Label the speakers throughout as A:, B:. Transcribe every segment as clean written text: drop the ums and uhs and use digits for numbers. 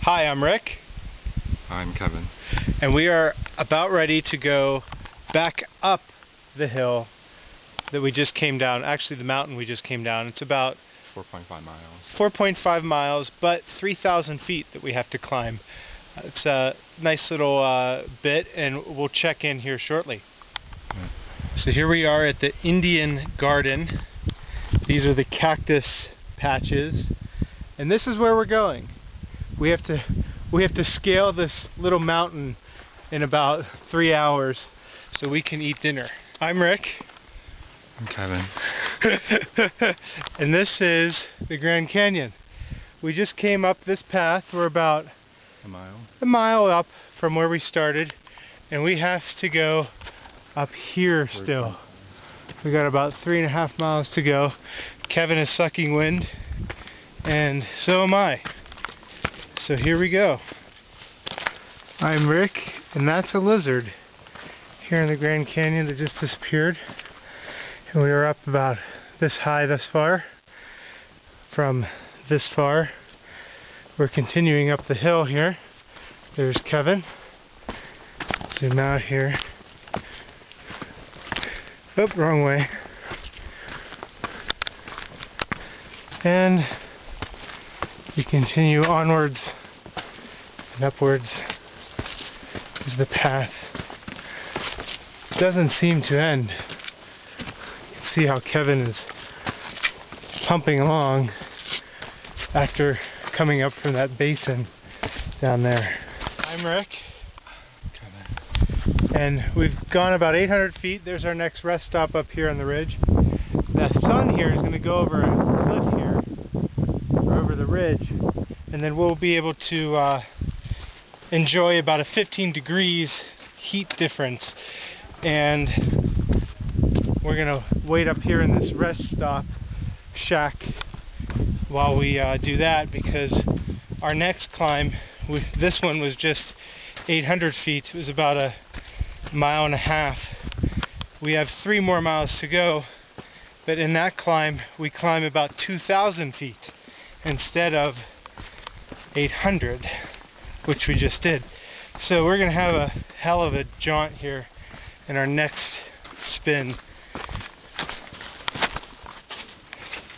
A: Hi, I'm Rick.
B: I'm Kevin.
A: And we are about ready to go back up the hill that we just came down. Actually, the mountain we just came down. It's about
B: 4.5 miles.
A: 4.5 miles, but 3,000 feet that we have to climb. It's a nice little bit, and we'll check in here shortly. So here we are at the Indian Garden. These are the cactus patches, and this is where we're going. We have to scale this little mountain in about 3 hours so we can eat dinner. I'm Rick.
B: I'm Kevin.
A: And this is the Grand Canyon. We just came up this path. We're about a mile up from where we started, and we have to go up here still. We got about 3.5 miles to go. Kevin is sucking wind, and so am I. So here we go. I'm Rick, and that's a lizard here in the Grand Canyon that just disappeared. And we were up about this high thus far. From this far, we're continuing up the hill here. There's Kevin. Zoom out here. Oh, wrong way. And we continue onwards and upwards is the path. It doesn't seem to end. You can see how Kevin is pumping along after coming up from that basin down there. I'm Rick. And we've gone about 800 feet. There's our next rest stop up here on the ridge. The sun here is going to go over a cliff here, or over the ridge, and then we'll be able to enjoy about a 15 degrees heat difference. And we're going to wait up here in this rest stop shack while we do that, because our next climb, this one was just 800 feet. It was about a 1.5 miles. We have 3 more miles to go, but in that climb we climb about 2,000 feet instead of 800, which we just did. So we're going to have a hell of a jaunt here in our next spin.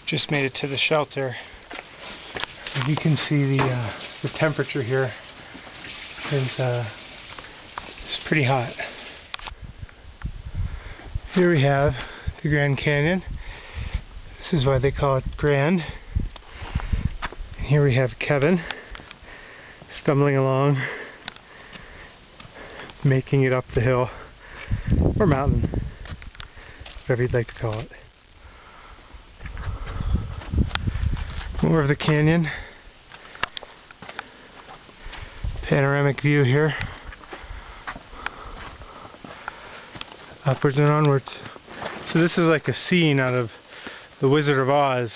A: Just made it to the shelter. And you can see the temperature here is it's pretty hot. Here we have the Grand Canyon. This is why they call it Grand. And here we have Kevin stumbling along, making it up the hill, or mountain, whatever you'd like to call it. More of the canyon. Panoramic view here. Upwards and onwards. So this is like a scene out of The Wizard of Oz,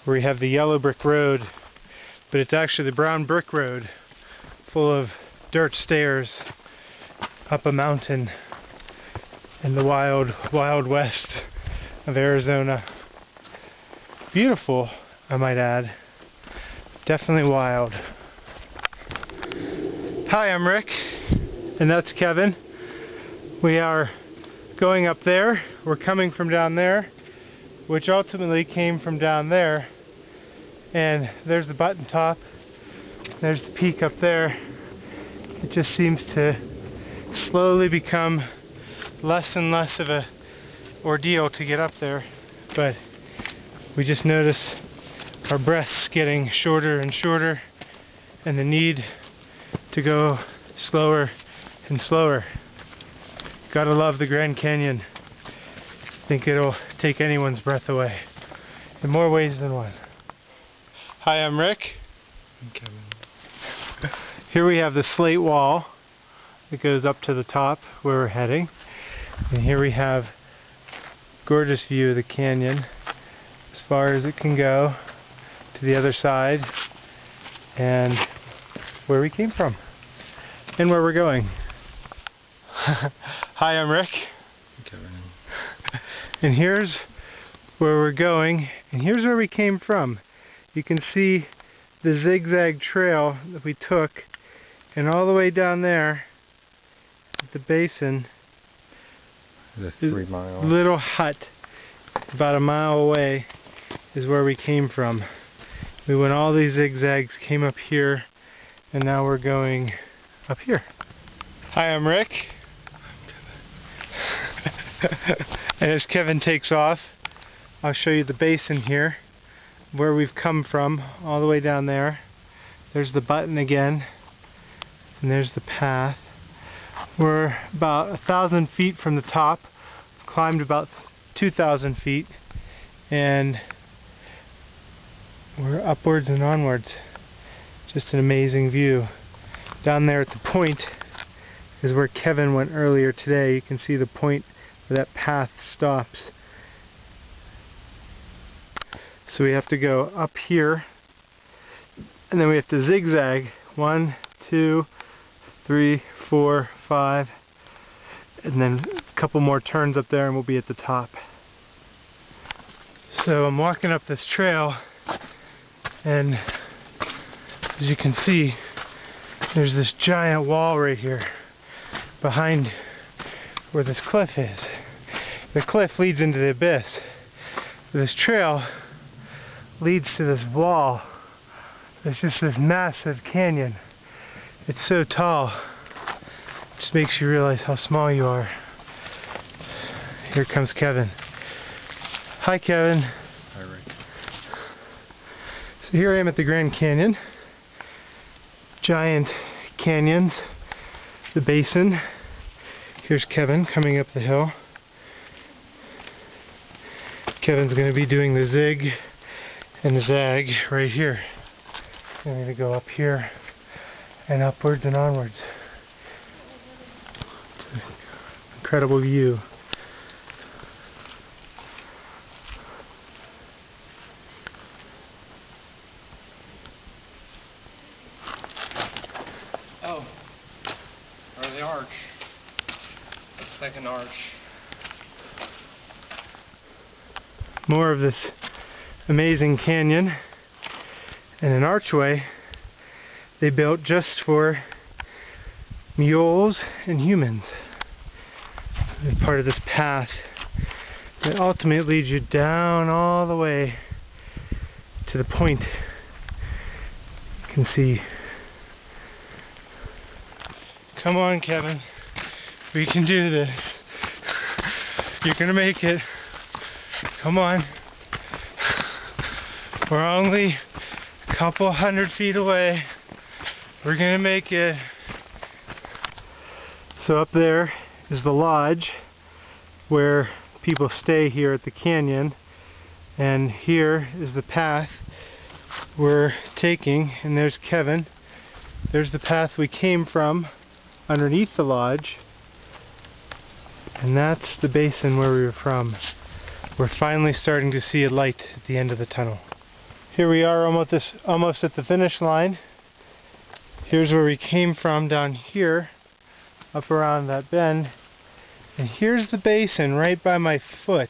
A: where we have the yellow brick road, but it's actually the brown brick road full of dirt stairs up a mountain in the wild, wild west of Arizona. Beautiful, I might add. Definitely wild. Hi, I'm Rick, and that's Kevin. We are going up there. We're coming from down there, which ultimately came from down there. And there's the button top. There's the peak up there. It just seems to slowly become less and less of a ordeal to get up there. But we just notice our breaths getting shorter and shorter, and the need to go slower and slower. Gotta love the Grand Canyon. I think it'll take anyone's breath away in more ways than one. Hi, I'm Rick.
B: I'm Kevin.
A: Here we have the slate wall that goes up to the top where we're heading. And here we have a gorgeous view of the canyon as far as it can go to the other side, and where we came from and where we're going. Hi, I'm Rick.
B: Kevin.
A: And here's where we're going, and here's where we came from. You can see the zigzag trail that we took, and all the way down there at the basin,
B: The 3 mile.
A: little hut about a mile away is where we came from. We went all these zigzags, came up here, and now we're going up here. Hi, I'm Rick. And as Kevin takes off, I'll show you the basin here, where we've come from, all the way down there. There's the button again, and there's the path. We're about 1,000 feet from the top, climbed about 2,000 feet, and we're upwards and onwards. Just an amazing view. Down there at the point is where Kevin went earlier today. You can see the point where that path stops. So we have to go up here, and then we have to zigzag 1, 2, 3, 4, 5, and then a couple more turns up there and we'll be at the top. So I'm walking up this trail, and as you can see, there's this giant wall right here behind where this cliff is. The cliff leads into the abyss. This trail leads to this wall. It's just this massive canyon. It's so tall. It just makes you realize how small you are. Here comes Kevin. Hi, Kevin.
B: Hi, Rick.
A: So here I am at the Grand Canyon. Giant canyons. The basin. Here's Kevin coming up the hill. Kevin's going to be doing the zig and the zag right here. I'm going to go up here and upwards and onwards. It's an incredible view.
C: Oh, or the arch. The second arch.
A: More of this amazing canyon and an archway they built just for mules and humans. It's part of this path that ultimately leads you down all the way to the point. You can see. Come on, Kevin. We can do this. You're gonna make it. Come on. We're only a couple 100 feet away. We're gonna make it. So up there is the lodge where people stay here at the canyon, and here is the path we're taking, and there's Kevin. There's the path we came from underneath the lodge, and that's the basin where we were from. We're finally starting to see a light at the end of the tunnel. Here we are almost at the finish line. Here's where we came from down here, up around that bend. And here's the basin right by my foot.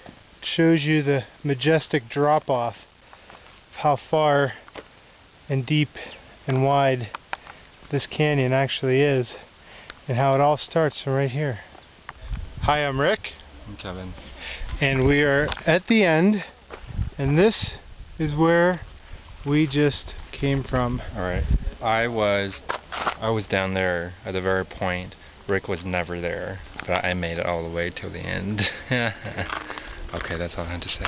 A: It shows you the majestic drop-off of how far and deep and wide this canyon actually is, and how it all starts from right here. Hi, I'm Rick.
B: I'm Kevin.
A: And we are at the end, and this is where we just came from.
B: Alright. I was down there at the very point. Rick was never there, but I made it all the way till the end. Okay, that's all I had to say.